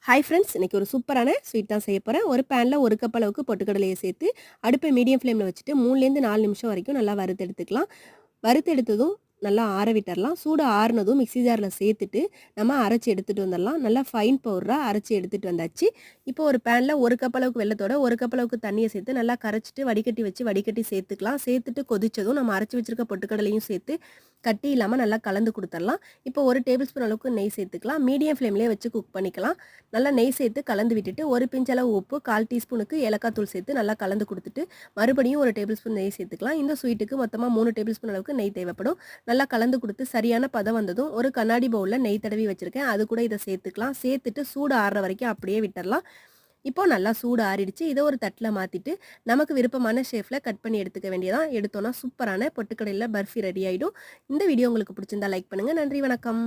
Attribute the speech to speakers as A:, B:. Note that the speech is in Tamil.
A: ஹாய் ஃப்ரெண்ட்ஸ், இன்னைக்கு ஒரு சூப்பரான ஸ்வீட் தான் செய்ய போறேன். ஒரு பேன்ல 1 கப் அளவுக்கு பொட்டுக்கடலைய சேர்த்து, அடுப்பை மீடியம் ஃப்ளேம்ல வச்சுட்டு 3லேருந்து 4 நிமிஷம் வரைக்கும் நல்லா வறுத்தெடுத்துக்கலாம். வறுத்தெடுத்ததும் நல்லா ஆற விட்டுறலாம். சூடு ஆறுனதும் மிக்ஸி ஜார்ல சேர்த்துட்டு, நம்ம அரைச்சு எடுத்துட்டு வந்துடலாம். நல்லா ஃபைன் பவுடரா அரைச்சு எடுத்துட்டு வந்தாச்சு. இப்போ ஒரு பேன்ல 1 கப் அளவுக்கு வெல்லத்தோட 1 கப் அளவுக்கு தண்ணிய சேர்த்து நல்லா கரைச்சிட்டு வடிகட்டி வச்சு வடிகட்டி சேர்த்துக்கலாம். சேர்த்துட்டு கொதிச்சதும் நம்ம அரைச்சு வச்சிருக்க பொட்டுக்கடலையும் சேர்த்து கட்டி இல்லாம நல்லா கலந்து குடுத்துறலாம். இப்போ 1 டேபிள் ஸ்பூன் அளவுக்கு நெய் சேர்த்துக்கலாம். மீடியம் ஃப்ளேம்லயே வச்சு குக் பண்ணிக்கலாம். நல்லா நெய் சேர்த்து கலந்து விட்டுட்டு, 1 பிஞ்ச் அளவு உப்பு, 1/4 டீஸ்பூனுக்கு ஏலக்காய் தூள் சேர்த்து நல்லா கலந்து குடுத்துட்டு, மறுபடியும் 1 டேபிள் ஸ்பூன் நெய் சேர்த்துக்கலாம். இந்த ஸ்வீட்டுக்கு மொத்தமா 3 டேபிள் ஸ்பூன் அளவுக்கு நெய் தேவைப்படும். நல்லா கலந்து குடுத்து சரியான பதம் வந்ததும், ஒரு கண்ணாடி பவுல்ல நெய் தடவி வச்சிருக்கேன். அது கூட இத சேர்த்துக்கலாம். சேர்த்துட்டு சூடு ஆறுற வரைக்கும் அப்படியே விட்டுறலாம். இப்போ நல்லா சூடு ஆறிடுச்சு. இத ஒரு தட்டுல மாத்திட்டு, நமக்கு விருப்பமான ஷேப்ல கட் பண்ணி எடுத்துக்க வேண்டியதான். எடுத்தோம்னா சூப்பரான பொட்டுக்கடலைல பர்ஃபி ரெடி ஆயிடும். இந்த வீடியோ உங்களுக்கு பிடிச்சிருந்தா லைக் பண்ணுங்க. நன்றி, வணக்கம்.